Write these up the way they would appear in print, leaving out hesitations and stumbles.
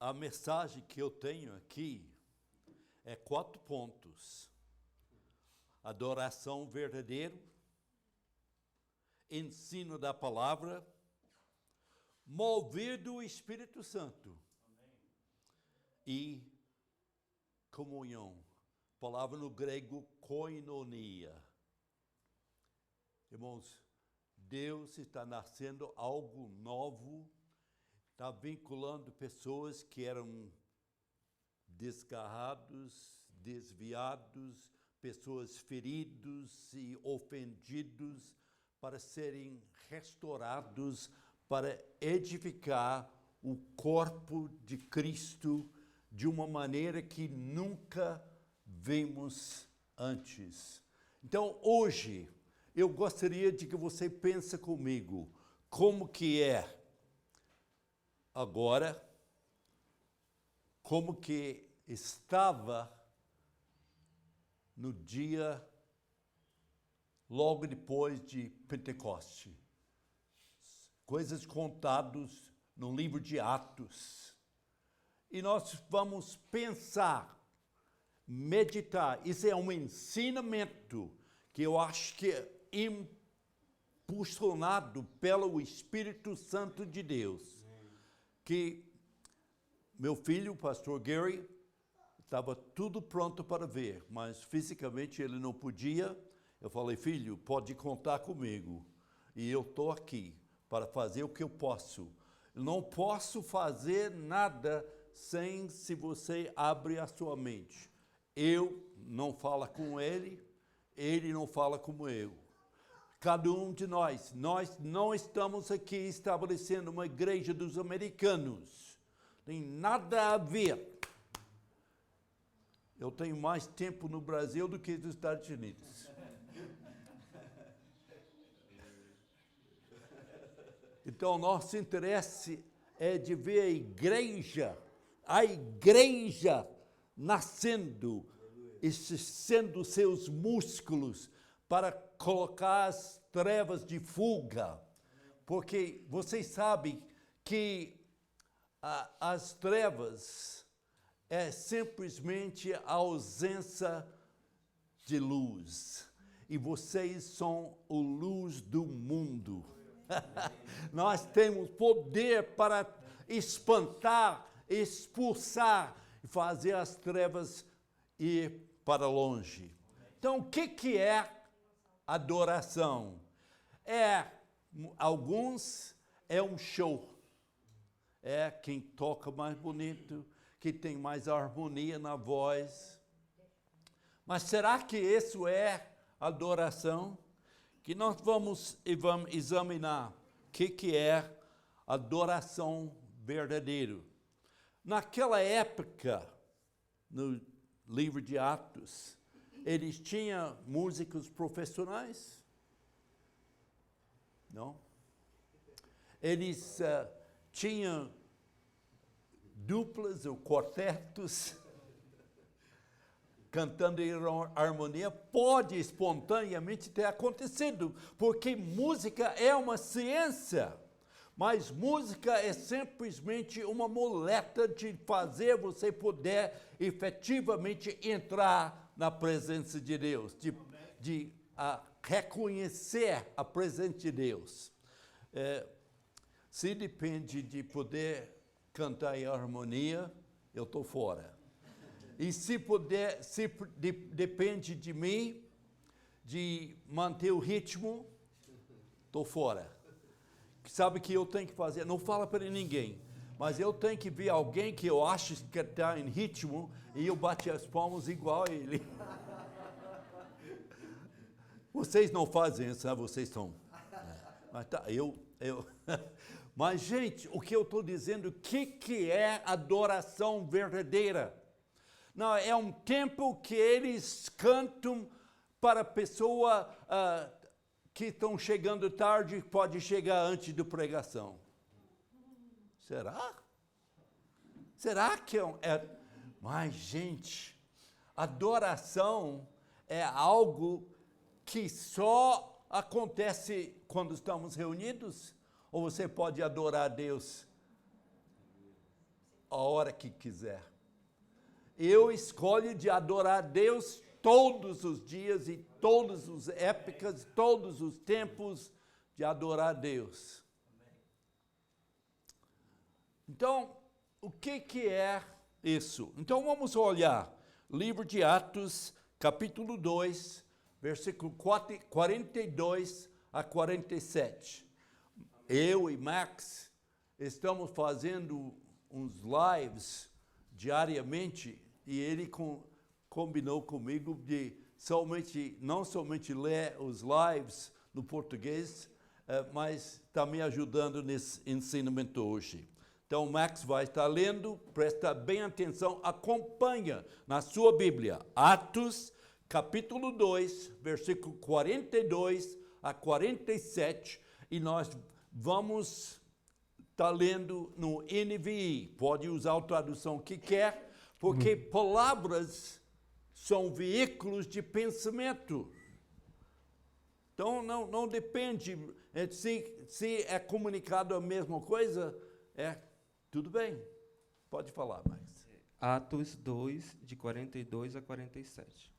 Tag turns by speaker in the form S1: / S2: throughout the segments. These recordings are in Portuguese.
S1: A mensagem que eu tenho aqui é 4 pontos. Adoração verdadeira, ensino da palavra, mover do Espírito Santo. Amém. E comunhão. Palavra no grego, koinonia. Irmãos, Deus está nascendo algo novo, está vinculando pessoas que eram desgarrados, desviados, pessoas feridos e ofendidos, para serem restaurados, para edificar o corpo de Cristo de uma maneira que nunca vimos antes. Então, hoje, eu gostaria de que você pense comigo, como que é agora, como que estava no dia logo depois de Pentecoste. Coisas contadas no livro de Atos. E nós vamos pensar, meditar. Isso é um ensinamento que eu acho que é impulsionado pelo Espírito Santo de Deus. Que meu filho, o pastor Gary, estava tudo pronto para ver, mas fisicamente ele não podia. Eu falei, filho, pode contar comigo. E eu estou aqui para fazer o que eu posso. Eu não posso fazer nada sem se você abrir a sua mente. Eu não falo com ele não fala como eu. Cada um de nós não estamos aqui estabelecendo uma igreja dos americanos. Tem nada a ver. Eu tenho mais tempo no Brasil do que nos Estados Unidos. Então, nosso interesse é de ver a igreja nascendo, sendo seus músculos para colocar as trevas de fuga. Porque vocês sabem que as trevas é simplesmente a ausência de luz. E vocês são a luz do mundo. Nós temos poder para espantar, expulsar e fazer as trevas ir para longe. Então, o que é adoração? Alguns é um show. É quem toca mais bonito, que tem mais harmonia na voz. Mas será que isso é adoração? Que nós vamos examinar o que é adoração verdadeira. Naquela época, no livro de Atos, eles tinham músicos profissionais? Não. Eles tinham duplas ou quartetos cantando em harmonia. Pode espontaneamente ter acontecido, porque música é uma ciência, mas música é simplesmente uma muleta de fazer você poder efetivamente entrar na presença de Deus, de reconhecer a presença de Deus. Se depende de poder cantar em harmonia, eu estou fora. E se depende de mim, de manter o ritmo, estou fora. Sabe o que eu tenho que fazer? Não fala para ninguém, mas eu tenho que ver alguém que eu acho que está em ritmo e eu bati as palmas igual a ele. Vocês não fazem isso, né? Vocês estão... Mas tá, Mas, gente, o que eu estou dizendo, o que é adoração verdadeira? Não, é um tempo que eles cantam para a pessoa que estão chegando tarde, pode chegar antes da pregação. Será? Será que é? Mas, gente, adoração é algo que só acontece quando estamos reunidos? Ou você pode adorar a Deus a hora que quiser. Eu escolho de adorar Deus todos os dias e todas as épocas, todos os tempos de adorar Deus. Então, o que é isso? Então, vamos olhar. Livro de Atos, capítulo 2, versículo 42 a 47. Eu e Max estamos fazendo uns lives diariamente e ele combinou comigo de não somente ler os lives no português, mas está me ajudando nesse ensinamento hoje. Então, o Max vai estar lendo, presta bem atenção, acompanha na sua Bíblia. Atos, capítulo 2, versículo 42 a 47, e nós vamos estar lendo no NVI. Pode usar a tradução que quer, porque palavras são veículos de pensamento. Então, não depende, se é comunicado a mesma coisa, tudo bem, pode falar mais.
S2: Atos 2, de 42 a 47.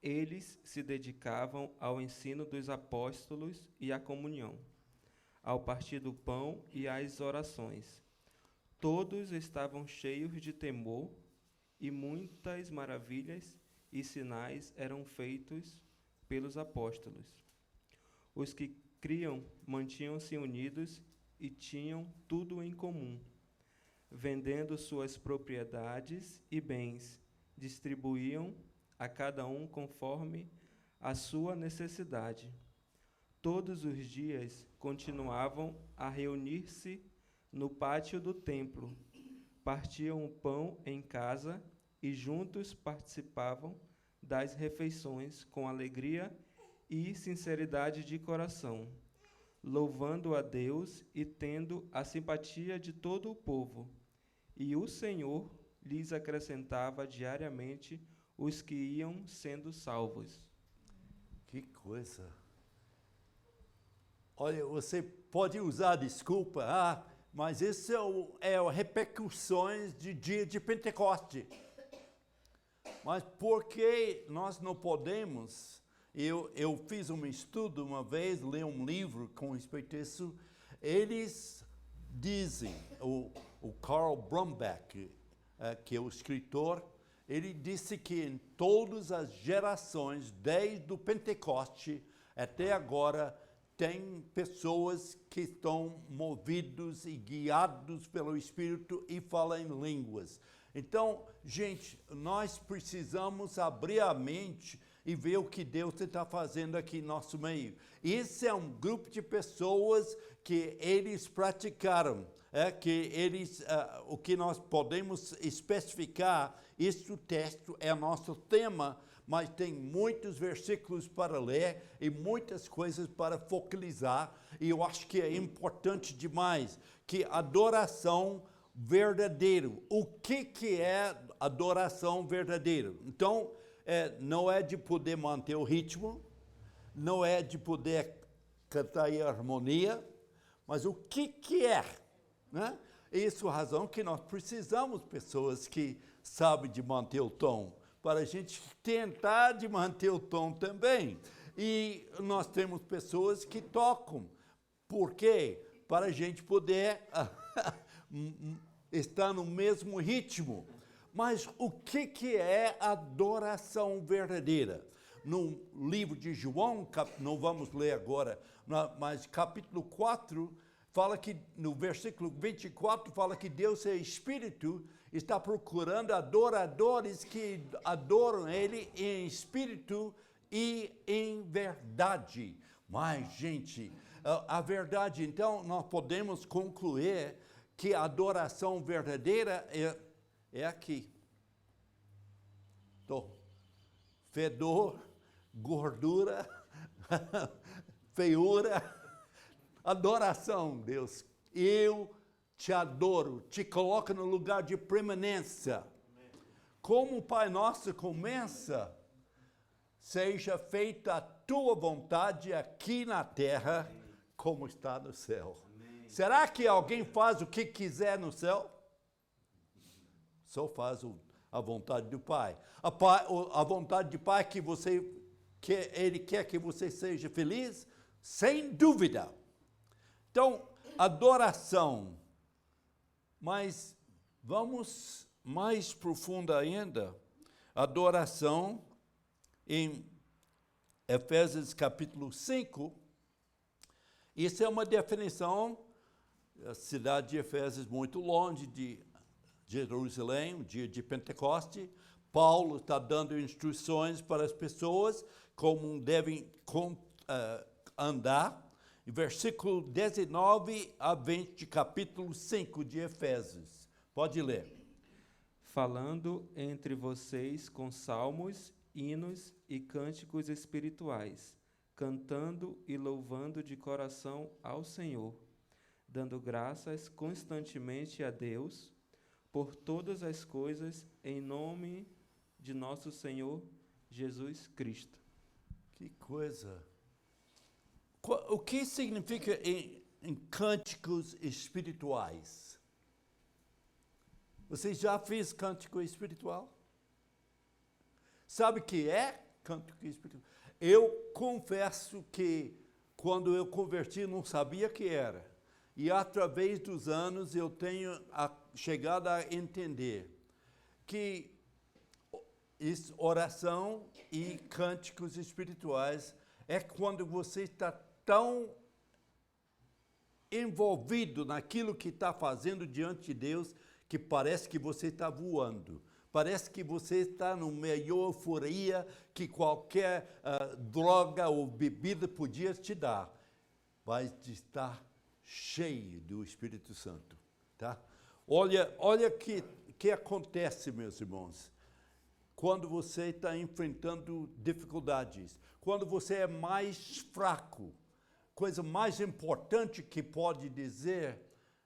S2: Eles se dedicavam ao ensino dos apóstolos e à comunhão, ao partir do pão e às orações. Todos estavam cheios de temor, e muitas maravilhas e sinais eram feitos pelos apóstolos. Os que criam mantinham-se unidos e tinham tudo em comum. Vendendo suas propriedades e bens, distribuíam a cada um conforme a sua necessidade. Todos os dias continuavam a reunir-se no pátio do templo, partiam o pão em casa e juntos participavam das refeições com alegria e sinceridade de coração, louvando a Deus e tendo a simpatia de todo o povo. E o Senhor lhes acrescentava diariamente os que iam sendo salvos.
S1: Que coisa! Olha, você pode usar desculpa, mas isso é repercussões de dia de Pentecoste. Mas por que nós não podemos? Eu fiz um estudo uma vez, li um livro com respeito a isso. Eles dizem, o Carl Brumback, que é o escritor, ele disse que em todas as gerações, desde o Pentecoste até agora, tem pessoas que estão movidos e guiados pelo Espírito e falam em línguas. Então, gente, nós precisamos abrir a mente e ver o que Deus está fazendo aqui no nosso meio. Esse é um grupo de pessoas que eles praticaram, o que nós podemos especificar, este texto é nosso tema, mas tem muitos versículos para ler e muitas coisas para focalizar, e eu acho que é importante demais que adoração verdadeira. O que é adoração verdadeira? Então, não é de poder manter o ritmo, não é de poder cantar em harmonia, mas o que é? Né? Isso é a razão que nós precisamos de pessoas que sabem de manter o tom, para a gente tentar de manter o tom também. E nós temos pessoas que tocam. Por quê? Para a gente poder estar no mesmo ritmo. Mas o que é adoração verdadeira? No livro de João, não vamos ler agora, mas capítulo 4, fala que, no versículo 24, fala que Deus é Espírito, está procurando adoradores que adoram Ele em espírito e em verdade. Mas, gente, a verdade, então, nós podemos concluir que a adoração verdadeira é aqui. Fedor, gordura, feiura, adoração, Deus. Eu te adoro, te coloco no lugar de preeminência. Como o Pai Nosso começa, seja feita a tua vontade aqui na terra, como está no céu. Será que alguém faz o que quiser no céu? só faz a vontade do Pai. A vontade do Pai que Ele quer que você seja feliz, sem dúvida. Então, adoração. Mas vamos mais profundo ainda. Adoração em Efésios capítulo 5. Isso é uma definição. A cidade de Efésios muito longe de Jerusalém, o dia de Pentecoste. Paulo está dando instruções para as pessoas como devem andar. Em versículo 19 a 20, capítulo 5 de Efésios. Pode ler.
S2: Falando entre vocês com salmos, hinos e cânticos espirituais, cantando e louvando de coração ao Senhor, dando graças constantemente a Deus por todas as coisas em nome de nosso Senhor Jesus Cristo.
S1: Que coisa! O que significa em cânticos espirituais? Você já fez cântico espiritual? Sabe o que é cântico espiritual? Eu confesso que quando eu converti não sabia que era. E através dos anos eu tenho chegado a entender que oração e cânticos espirituais é quando você está tão envolvido naquilo que está fazendo diante de Deus que parece que você está voando. Parece que você está numa euforia que qualquer droga ou bebida podia te dar. Mas estar cheio do Espírito Santo. Tá? Olha o que acontece, meus irmãos. Quando você está enfrentando dificuldades, quando você é mais fraco, coisa mais importante que pode dizer,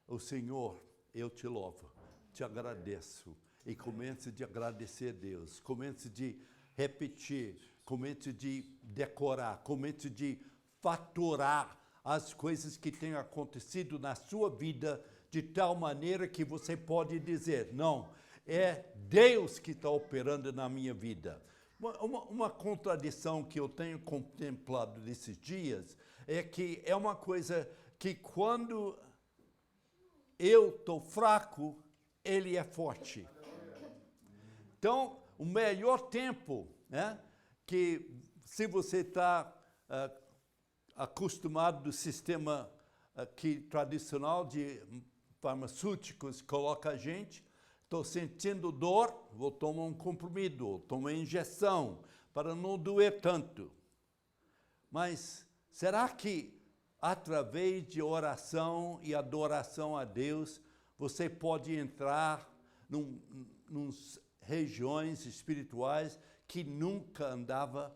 S1: o Senhor, eu te louvo, te agradeço. E comece de agradecer a Deus, comece de repetir, comece de decorar, comece de faturar as coisas que têm acontecido na sua vida de tal maneira que você pode dizer, não, é Deus que está operando na minha vida. Uma contradição que eu tenho contemplado nesses dias é que é uma coisa que quando eu estou fraco, Ele é forte. Então, o melhor tempo, né, que se você está acostumado do sistema tradicional de farmacêuticos coloca a gente, estou sentindo dor, vou tomar um comprimido, tomar injeção, para não doer tanto. Mas será que através de oração e adoração a Deus, você pode entrar nos regiões espirituais que nunca andava?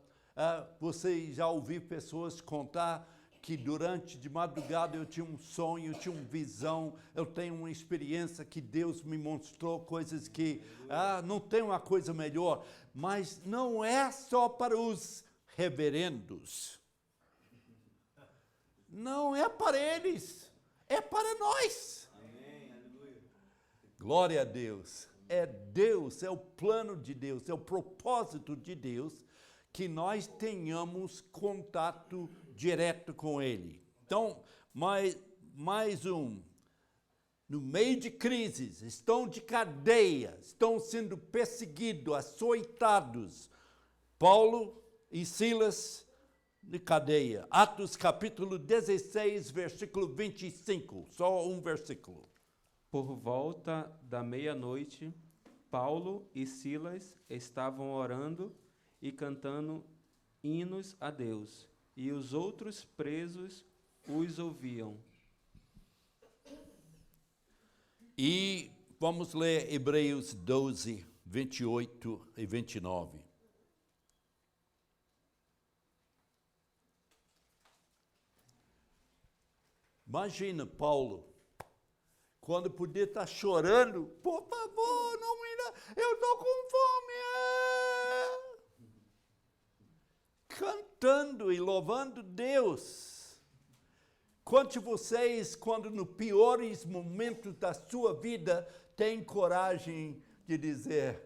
S1: Você já ouviu pessoas contar que durante de madrugada eu tinha um sonho, eu tinha uma visão, eu tenho uma experiência que Deus me mostrou, coisas que não tem uma coisa melhor. Mas não é só para os reverendos. Não é para eles, é para nós. Amém, aleluia. Glória a Deus. É Deus, é o plano de Deus, é o propósito de Deus que nós tenhamos contato direto com Ele. Então, mais um. No meio de crises, estão de cadeia, estão sendo perseguidos, açoitados. Paulo e Silas de cadeia. Atos capítulo 16, versículo 25. Só um versículo.
S2: Por volta da meia-noite, Paulo e Silas estavam orando e cantando hinos a Deus, e os outros presos os ouviam.
S1: E vamos ler Hebreus 12, 28 e 29. Imagina Paulo, quando podia estar chorando, por favor, não me dá, eu estou com fome. Cantando e louvando Deus. Quantos de vocês, quando nos piores momentos da sua vida, têm coragem que dizer,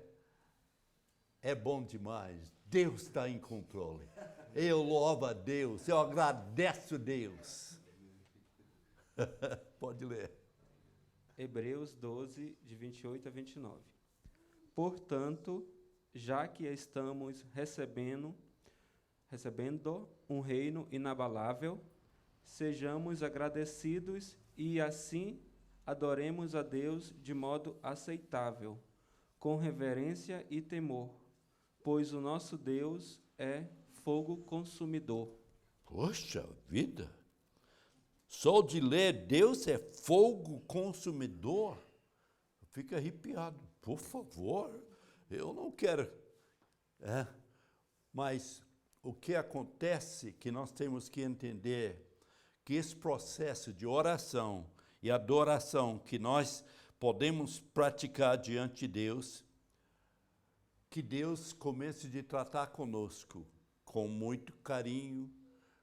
S1: é bom demais, Deus está em controle. Eu louvo a Deus, eu agradeço a Deus. Pode ler.
S2: Hebreus 12, de 28 a 29. Portanto, já que estamos recebendo um reino inabalável, sejamos agradecidos e assim adoremos a Deus de modo aceitável, com reverência e temor, pois o nosso Deus é fogo consumidor.
S1: Poxa vida! Só de ler Deus é fogo consumidor. Fica arrepiado. Por favor, eu não quero. Mas o que acontece que nós temos que entender que esse processo de oração e adoração que nós podemos praticar diante de Deus, que Deus comece a tratar conosco com muito carinho,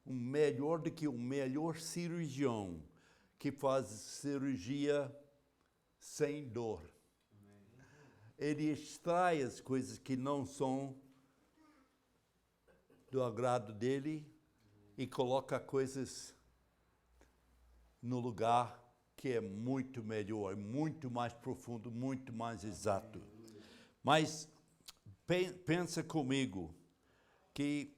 S1: melhor do que o melhor cirurgião que faz cirurgia sem dor. Ele extrai as coisas que não são do agrado dele e coloca coisas no lugar que é muito melhor, muito mais profundo, muito mais exato. Mas pensa comigo que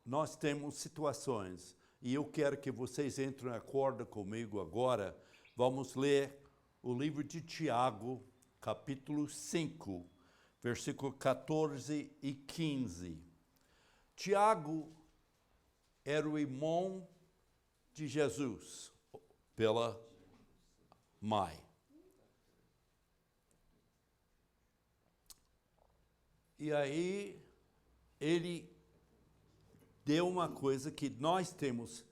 S1: nós temos situações, e eu quero que vocês entrem em acordo comigo agora. Vamos ler o livro de Tiago, capítulo 5, versículo 14 e 15. Tiago era o irmão de Jesus, pela mãe. E aí, ele deu uma coisa que nós temos.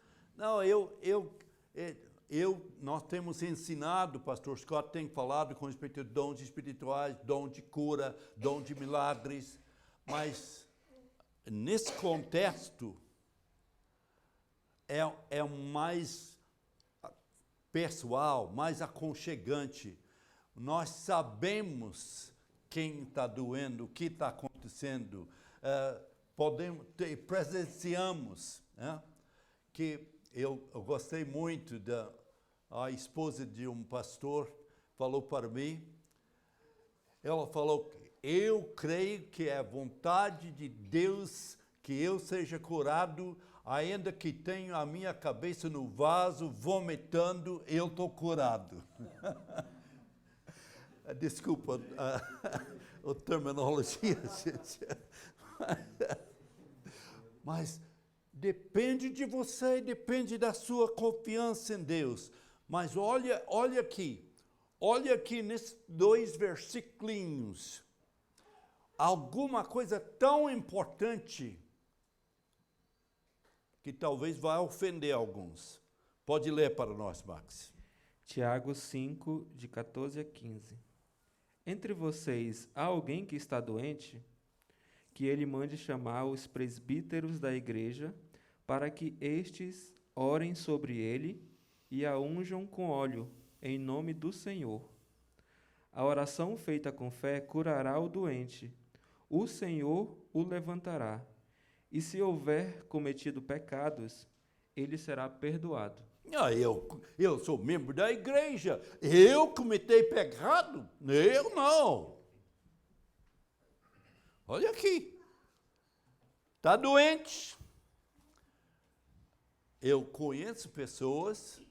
S1: Nós temos ensinado, o pastor Scott tem falado com respeito a dons espirituais, dom de cura, dom de milagres, mas nesse contexto é mais pessoal, mais aconchegante. Nós sabemos quem está doendo, o que está acontecendo, presenciamos, né? Que eu gostei muito a esposa de um pastor falou para mim, ela falou, eu creio que é a vontade de Deus que eu seja curado, ainda que tenha a minha cabeça no vaso vomitando, eu estou curado. Desculpa a terminologia, gente. Mas depende de você, depende da sua confiança em Deus. Mas olha aqui nesses 2 versículos, alguma coisa tão importante que talvez vá ofender alguns. Pode ler para nós, Max.
S2: Tiago 5, de 14 a 15. Entre vocês há alguém que está doente? Que ele mande chamar os presbíteros da igreja, para que estes orem sobre ele e a unjam com óleo, em nome do Senhor. A oração feita com fé curará o doente. O Senhor o levantará. E se houver cometido pecados, ele será perdoado.
S1: Eu sou membro da igreja. Eu cometi pecado? Eu não. Olha aqui. Está doente. Eu conheço pessoas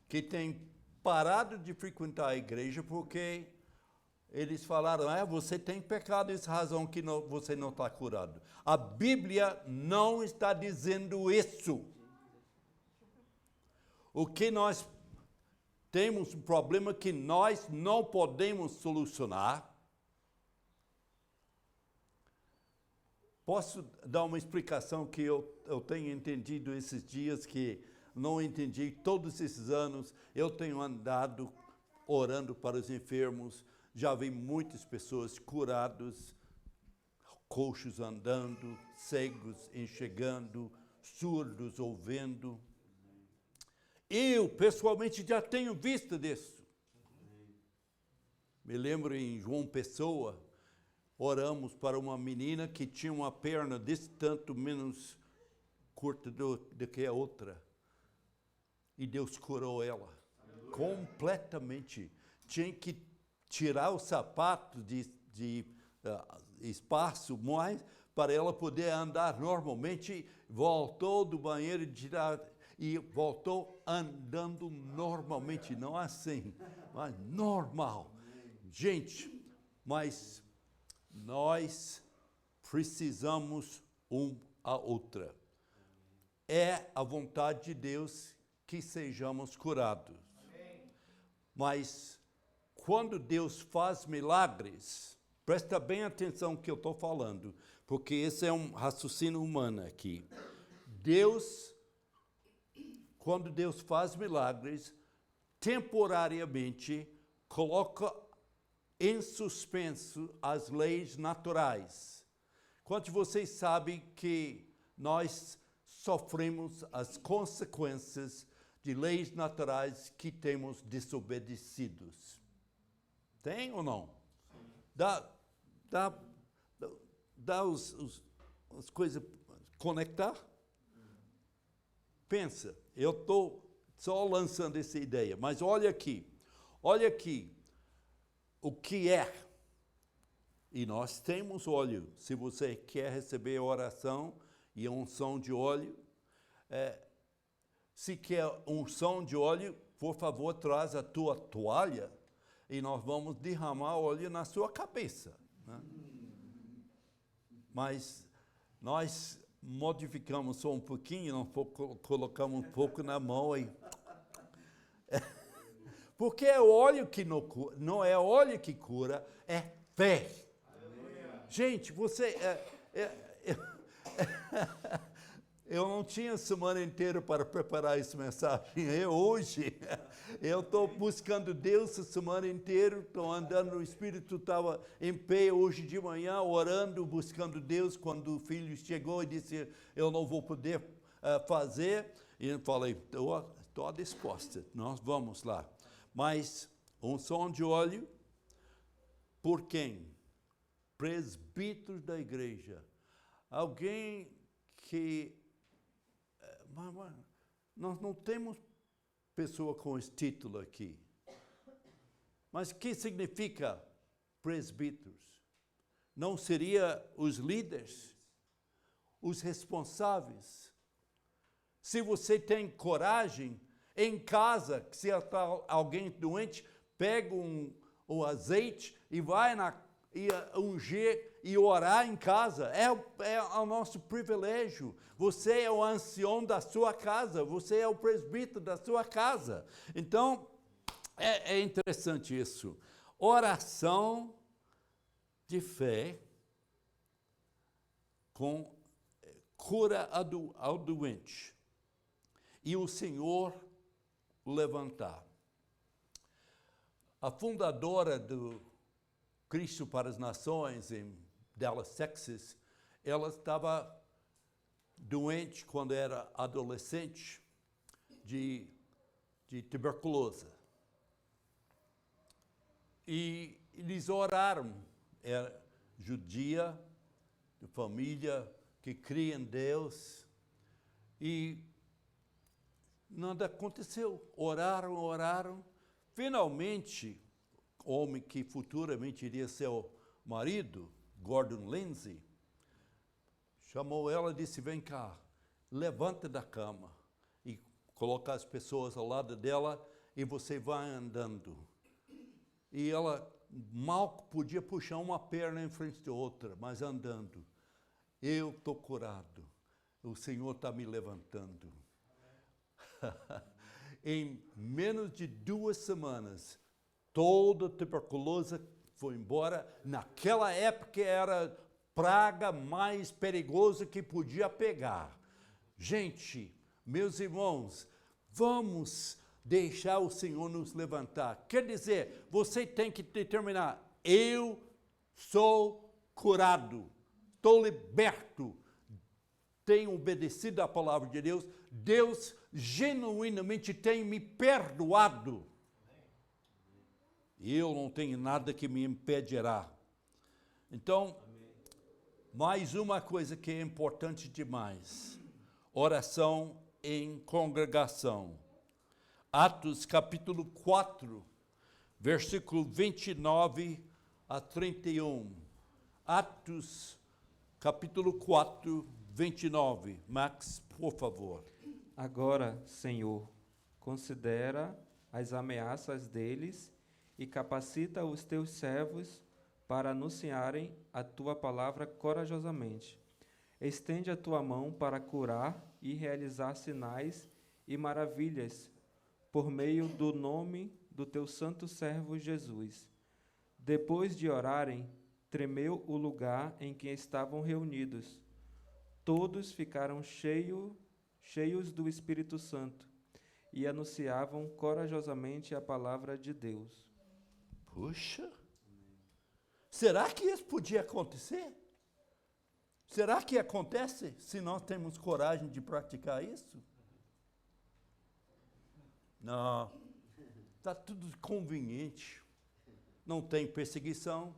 S1: que têm parado de frequentar a igreja porque eles falaram, você tem pecado, essa razão que você não está curado. A Bíblia não está dizendo isso. O que nós temos um problema que nós não podemos solucionar. Posso dar uma explicação que eu tenho entendido esses dias, que não entendi todos esses anos. Eu tenho andado orando para os enfermos, já vi muitas pessoas curadas, coxos andando, cegos enxergando, surdos ouvindo. Eu, pessoalmente, já tenho visto disso. Me lembro em João Pessoa, oramos para uma menina que tinha uma perna desse tanto menos curta do que a outra. E Deus curou ela. Aleluia. Completamente. Tinha que tirar o sapato de espaço mais para ela poder andar normalmente. Voltou do banheiro e voltou andando normalmente. Não assim, mas normal. Gente, mas nós precisamos um a outra. É a vontade de Deus que sejamos curados. Mas quando Deus faz milagres, presta bem atenção no que eu estou falando, porque esse é um raciocínio humano aqui. Quando Deus faz milagres, temporariamente coloca em suspenso as leis naturais. Quantos de vocês sabem que nós sofremos as consequências de leis naturais que temos desobedecidos? Tem ou não? Dá as coisas conectar? Pensa, eu estou só lançando essa ideia, mas olha aqui, o que é? E nós temos óleo. Se você quer receber oração e unção de óleo, se quer unção de óleo, por favor, traz a tua toalha e nós vamos derramar óleo na sua cabeça. Né? Mas nós modificamos só um pouquinho, nós colocamos um pouco na mão aí. Porque é óleo que não é óleo que cura, é fé. Aleluia. Gente, eu não tinha semana inteira para preparar essa mensagem. Hoje, eu estou buscando Deus a semana inteira, estou andando, o Espírito estava em pé hoje de manhã, orando, buscando Deus, quando o filho chegou e disse, eu não vou poder fazer. E eu falei, estou disposta, nós vamos lá. Mas unção de óleo, por quem? Presbíteros da igreja. Alguém que... Nós não temos pessoa com esse título aqui. Mas o que significa presbíteros? Não seria os líderes? Os responsáveis? Se você tem coragem... Em casa, se está alguém doente, pega um azeite e vai ungir e orar em casa. É o nosso privilégio. Você é o ancião da sua casa. Você é o presbítero da sua casa. Então, é interessante isso. Oração de fé com cura ao doente. E o Senhor levantar. A fundadora do Cristo para as Nações, em Dallas, Texas, ela estava doente quando era adolescente de tuberculose. E eles oraram. Era judia, de família, que cria em Deus. E nada aconteceu. Oraram. Finalmente, o homem que futuramente iria ser o marido, Gordon Lindsay, chamou ela e disse, vem cá, levanta da cama e coloca as pessoas ao lado dela e você vai andando. E ela mal podia puxar uma perna em frente da outra, mas andando. Eu estou curado. O Senhor está me levantando. Em menos de 2 semanas, toda a tuberculose foi embora. Naquela época era a praga mais perigosa que podia pegar. Gente, meus irmãos, vamos deixar o Senhor nos levantar. Quer dizer, você tem que determinar, eu sou curado, estou liberto, tenho obedecido à palavra de Deus, Deus genuinamente tem me perdoado. E eu não tenho nada que me impedirá. Então, mais uma coisa que é importante demais. Oração em congregação. Atos capítulo 4, versículo 29 a 31. Atos capítulo 4, 29. Max, por favor.
S2: Agora, Senhor, considera as ameaças deles e capacita os teus servos para anunciarem a tua palavra corajosamente. Estende a tua mão para curar e realizar sinais e maravilhas por meio do nome do teu santo servo Jesus. Depois de orarem, tremeu o lugar em que estavam reunidos. Todos ficaram cheios do Espírito Santo e anunciavam corajosamente a palavra de Deus.
S1: Puxa! Será que isso podia acontecer? Será que acontece se nós temos coragem de praticar isso? Não. Está tudo conveniente. Não tem perseguição.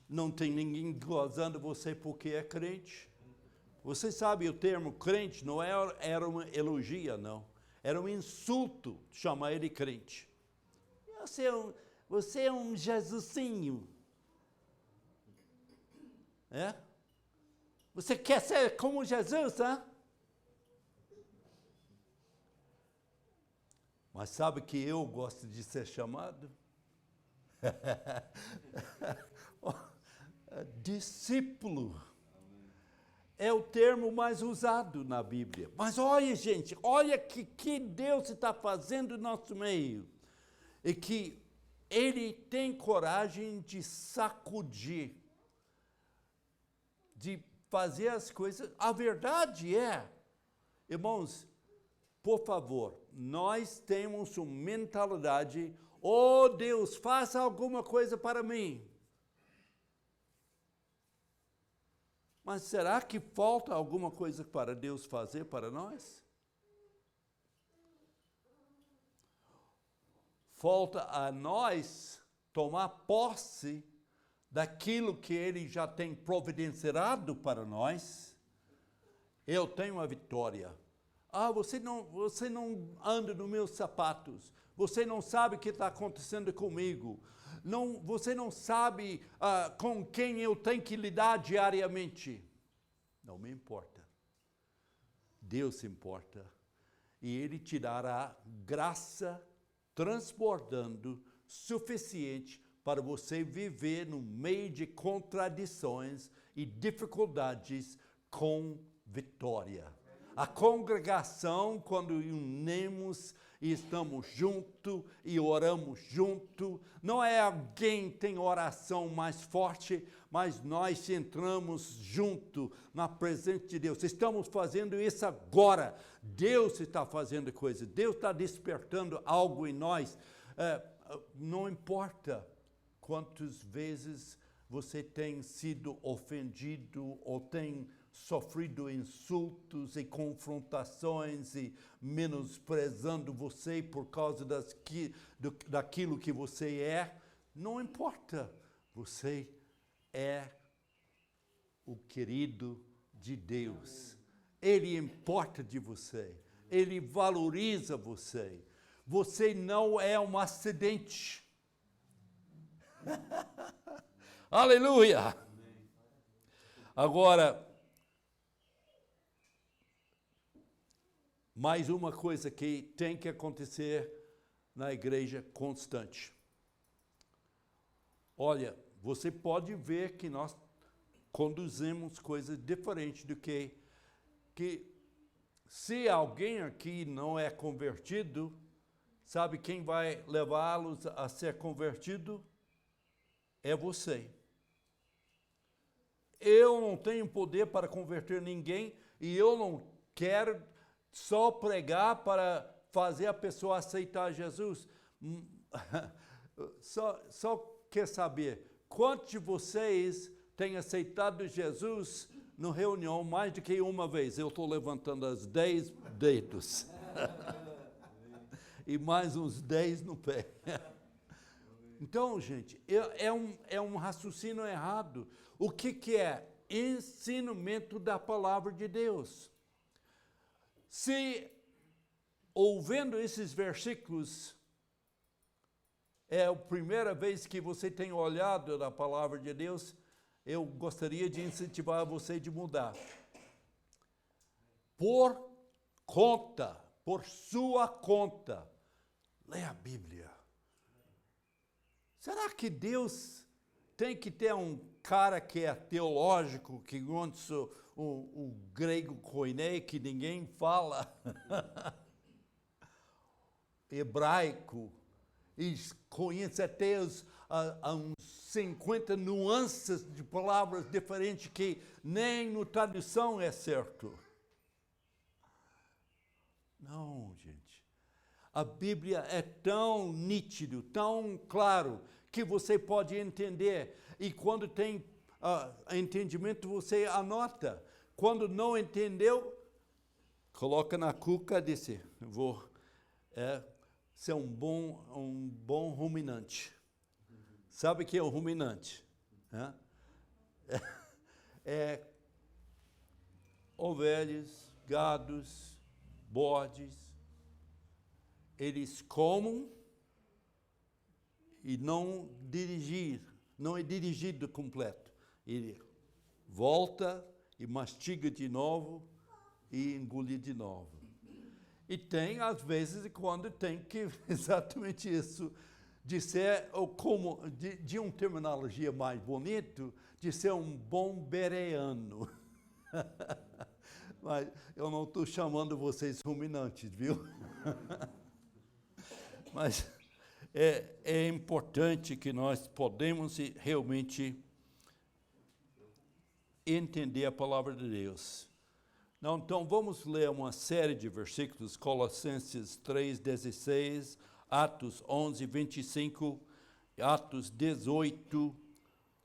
S1: Não tem ninguém gozando você porque é crente. Você sabe o termo crente não era uma elogia, não. Era um insulto chamar ele crente. Você é um Jesusinho. É? Você quer ser como Jesus, hein? Mas sabe que eu gosto de ser chamado? Discípulo. É o termo mais usado na Bíblia. Mas olha, gente, olha que Deus está fazendo no nosso meio. E que Ele tem coragem de sacudir, de fazer as coisas. A verdade é, irmãos, por favor, nós temos uma mentalidade, oh Deus, faça alguma coisa para mim. Mas será que falta alguma coisa para Deus fazer para nós? Falta a nós tomar posse daquilo que Ele já tem providenciado para nós. Eu tenho a vitória. Você não anda nos meus sapatos. Você não sabe o que está acontecendo comigo. Você não sabe com quem eu tenho que lidar diariamente. Não me importa. Deus se importa. E Ele te dará graça transbordando suficiente para você viver no meio de contradições e dificuldades com vitória. A congregação, quando unimos e estamos juntos e oramos juntos, não é alguém que tem oração mais forte, mas nós entramos junto na presença de Deus. Estamos fazendo isso agora. Deus está fazendo coisa. Deus está despertando algo em nós. Não importa quantas vezes você tem sido ofendido ou tem sofrido insultos e confrontações e menosprezando você por causa daquilo que você é. Não importa. Você é o querido de Deus. Ele importa de você. Ele valoriza você. Você não é um acidente. Aleluia! Agora, mais uma coisa que tem que acontecer na igreja constante. Olha, você pode ver que nós conduzimos coisas diferentes do que se alguém aqui não é convertido, sabe quem vai levá-los a ser convertido? É você. Eu não tenho poder para converter ninguém e eu não quero só pregar para fazer a pessoa aceitar Jesus. Só quer saber, quantos de vocês têm aceitado Jesus na reunião mais do que uma vez? Eu estou levantando os 10 dedos. E mais uns 10 no pé. Então, gente, é um raciocínio errado. O que é? Ensinamento da palavra de Deus. Se, ouvindo esses versículos, é a primeira vez que você tem olhado na palavra de Deus, eu gostaria de incentivar você de mudar. Por sua conta, leia a Bíblia. Será que Deus tem que ter um cara que é teológico, que conhece o grego koiné, que ninguém fala, hebraico, e conhece até uns 50 nuances de palavras diferentes que nem no tradução é certo? Não, gente. A Bíblia é tão nítido, tão claro, que você pode entender. E quando tem entendimento, você anota. Quando não entendeu, coloca na cuca e diz, vou ser um bom ruminante. Sabe o que é o ruminante? Ovelhas, gados, bodes, eles comem e não é dirigido completo. Ele volta e mastiga de novo e engole de novo. E tem, às vezes, quando tem que, exatamente isso, de ser, ou como, de uma terminologia mais bonita, de ser um bom bereano. Mas eu não estou chamando vocês ruminantes, viu? Mas é importante que nós podemos realmente entender a palavra de Deus. Então, vamos ler uma série de versículos, Colossenses 3:16, Atos 11:25, Atos 18,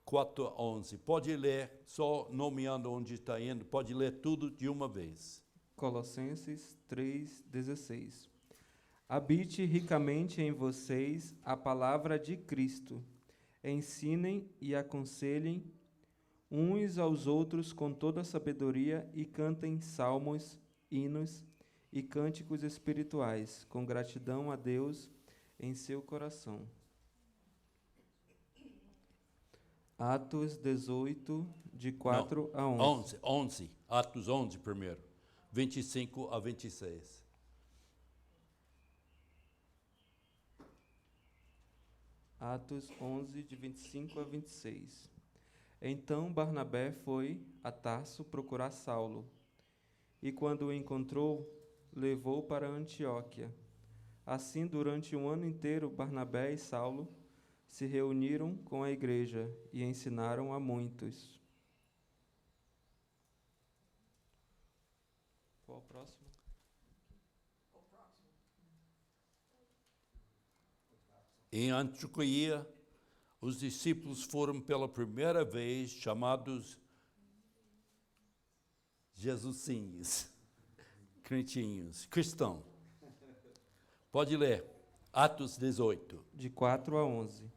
S1: 4 a 11. Pode ler, só nomeando onde está indo, pode ler tudo de uma vez.
S2: Colossenses 3:16. Habite ricamente em vocês a palavra de Cristo. Ensinem e aconselhem uns aos outros com toda a sabedoria e cantem salmos, hinos e cânticos espirituais, com gratidão a Deus em seu coração. Atos 18, de 4 a 11.
S1: 11. Atos 11 primeiro, 25 a 26.
S2: Atos 11, de 25 a 26. Então Barnabé foi a Tarso procurar Saulo, e quando o encontrou, levou para Antioquia. Assim, durante um ano inteiro, Barnabé e Saulo se reuniram com a igreja e ensinaram a muitos. Qual o próximo?
S1: Em Antioquia, os discípulos foram pela primeira vez chamados Jesusinhos, crentinhos, cristão. Pode ler, Atos 18.
S2: De 4 a 11.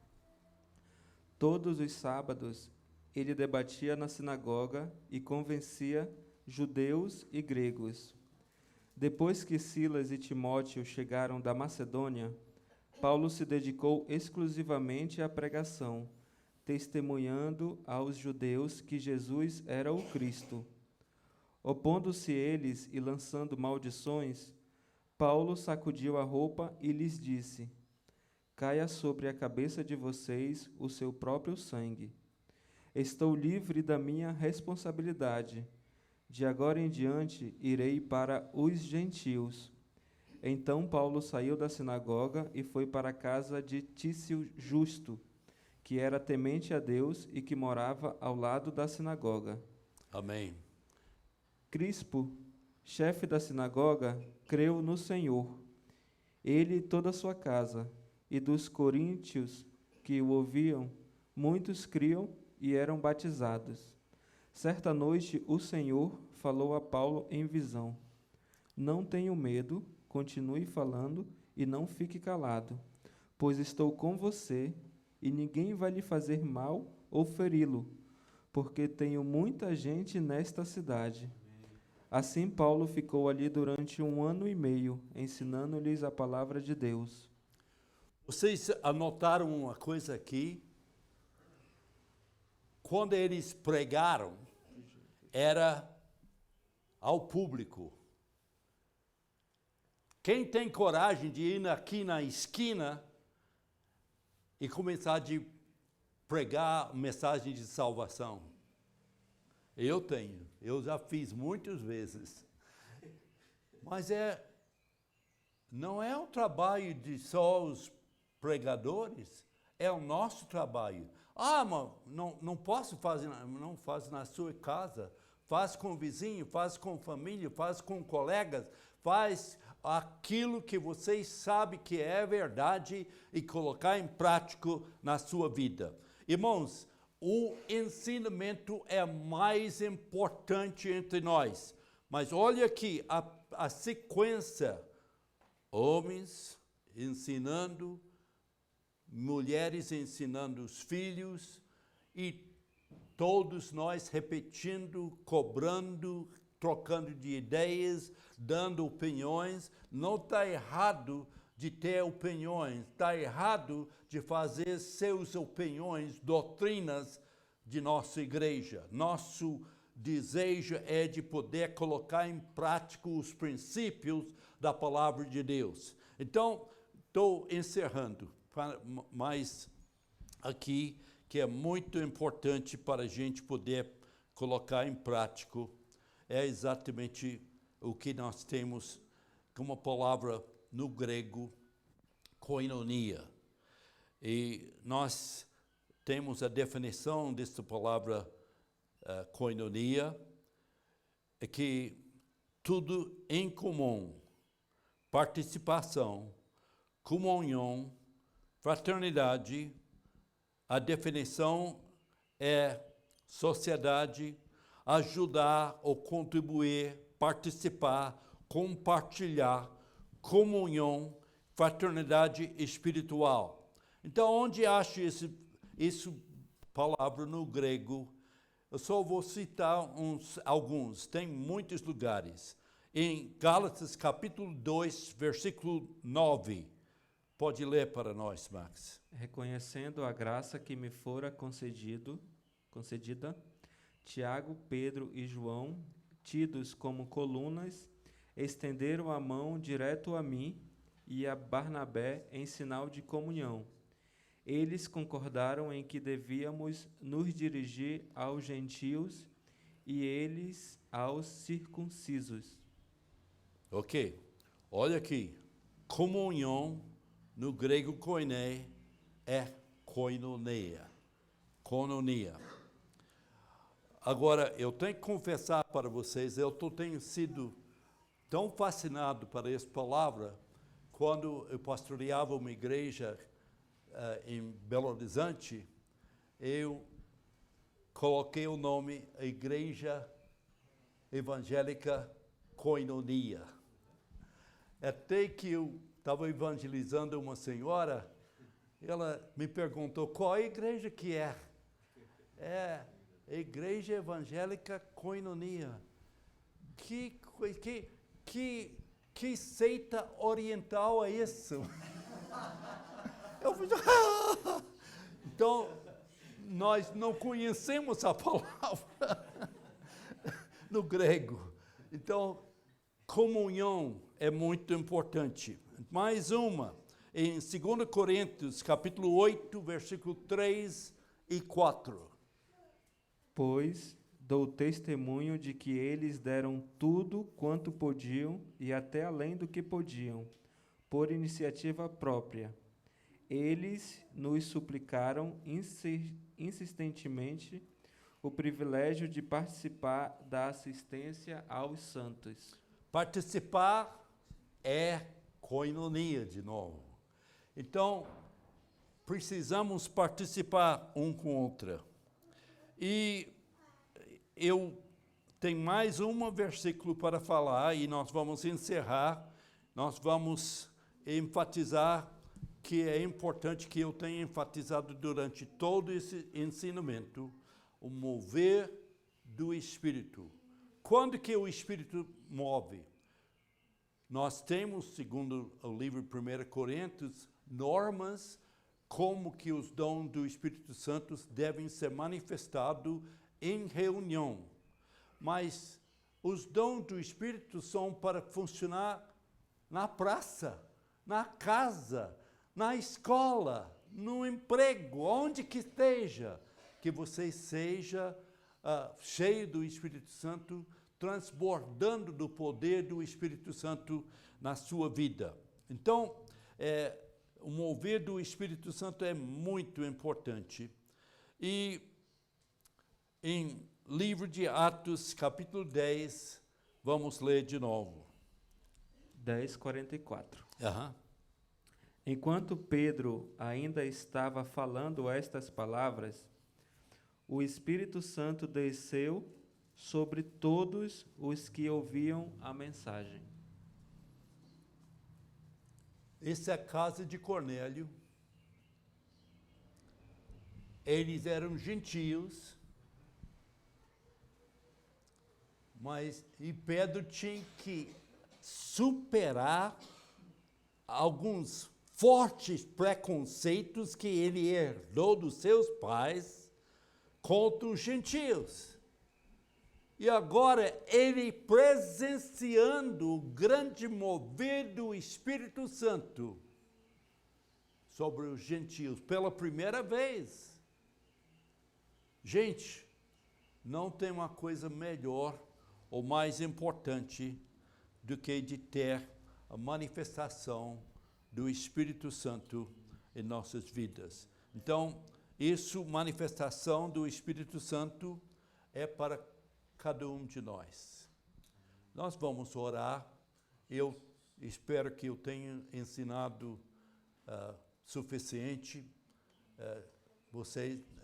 S2: Todos os sábados, ele debatia na sinagoga e convencia judeus e gregos. Depois que Silas e Timóteo chegaram da Macedônia, Paulo se dedicou exclusivamente à pregação, testemunhando aos judeus que Jesus era o Cristo. Opondo-se eles e lançando maldições, Paulo sacudiu a roupa e lhes disse: Caia sobre a cabeça de vocês o seu próprio sangue. Estou livre da minha responsabilidade. De agora em diante irei para os gentios. Então Paulo saiu da sinagoga e foi para a casa de Tício Justo, que era temente a Deus e que morava ao lado da sinagoga.
S1: Amém.
S2: Crispo, chefe da sinagoga, creu no Senhor, ele e toda a sua casa, e dos coríntios que o ouviam, muitos criam e eram batizados. Certa noite o Senhor falou a Paulo em visão: Não tenha medo, continue falando e não fique calado, pois estou com você e ninguém vai lhe fazer mal ou feri-lo, porque tenho muita gente nesta cidade. Assim Paulo ficou ali durante 1 ano e meio, ensinando-lhes a palavra de Deus.
S1: Vocês anotaram uma coisa aqui? Quando eles pregaram, era ao público. Quem tem coragem de ir aqui na esquina e começar a pregar mensagem de salvação? Eu tenho, eu já fiz muitas vezes. Mas não é um trabalho de só os pregadores, é o nosso trabalho. Ah, mas não posso fazer, não faz na sua casa, faz com o vizinho, faz com família, faz com colegas, faz aquilo que vocês sabem que é verdade e colocar em prática na sua vida. Irmãos, o ensinamento é mais importante entre nós. Mas olha aqui a sequência. Homens ensinando, mulheres ensinando os filhos, e todos nós repetindo, cobrando, trocando de ideias, dando opiniões. Não está errado de ter opiniões, está errado de fazer seus opiniões, doutrinas de nossa igreja. Nosso desejo é de poder colocar em prática os princípios da palavra de Deus. Então, estou encerrando, mas aqui que é muito importante para a gente poder colocar em prática é exatamente o que nós temos como palavra no grego, koinonia. E nós temos a definição desta palavra koinonia, é que tudo em comum, participação, comunhão, fraternidade. A definição é sociedade, ajudar ou contribuir, participar, compartilhar, comunhão, fraternidade espiritual. Então, onde acha essa palavra no grego? Eu só vou citar alguns, tem muitos lugares. Em Gálatas capítulo 2, versículo 9. Pode ler para nós, Max.
S2: Reconhecendo a graça que me fora concedida, Tiago, Pedro e João, tidos como colunas, estenderam a mão direto a mim e a Barnabé em sinal de comunhão. Eles concordaram em que devíamos nos dirigir aos gentios e eles aos circuncisos.
S1: Ok, olha aqui, comunhão no grego koiné é koinonia. Agora, eu tenho que confessar para vocês, eu tenho sido tão fascinado por essa palavra, quando eu pastoreava uma igreja em Belo Horizonte, eu coloquei o nome Igreja Evangélica Koinonia. Até que eu estava evangelizando uma senhora, ela me perguntou qual a igreja que é. É Igreja Evangélica Koinonia. Que seita oriental é isso? Eu falei, então, nós não conhecemos a palavra no grego. Então, comunhão é muito importante. Mais uma, em 2 Coríntios, capítulo 8, versículo 3 e 4.
S2: Pois dou testemunho de que eles deram tudo quanto podiam e até além do que podiam, por iniciativa própria. Eles nos suplicaram insistentemente o privilégio de participar da assistência aos santos.
S1: Participar é koinonia de novo. Então, precisamos participar um com o outro. E eu tenho mais um versículo para falar e nós vamos encerrar. Nós vamos enfatizar que é importante que eu tenha enfatizado durante todo esse ensinamento, o mover do Espírito. Quando que o Espírito move? Nós temos, segundo o livro 1 Coríntios, normas como que os dons do Espírito Santo devem ser manifestados em reunião. Mas os dons do Espírito são para funcionar na praça, na casa, na escola, no emprego, onde que esteja, que você seja cheio do Espírito Santo, transbordando do poder do Espírito Santo na sua vida. Então, o mover do Espírito Santo é muito importante. E em livro de Atos, capítulo 10, vamos ler de novo.
S2: 10:44.
S1: Aham.
S2: Enquanto Pedro ainda estava falando estas palavras, o Espírito Santo desceu sobre todos os que ouviam a mensagem.
S1: Essa é a casa de Cornélio. Eles eram gentios, e Pedro tinha que superar alguns fortes preconceitos que ele herdou dos seus pais contra os gentios. E agora ele presenciando o grande mover do Espírito Santo sobre os gentios pela primeira vez. Gente, não tem uma coisa melhor ou mais importante do que de ter a manifestação do Espírito Santo em nossas vidas. Então, manifestação do Espírito Santo é para cada um de nós. Nós vamos orar. Eu espero que eu tenha ensinado suficiente.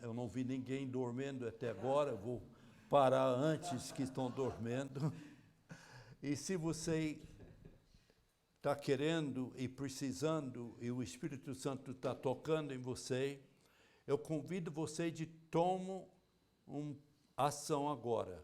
S1: Eu não vi ninguém dormindo até agora, vou parar antes que estão dormindo. E se você está querendo e precisando, e o Espírito Santo está tocando em você, eu convido você de tomar uma ação agora.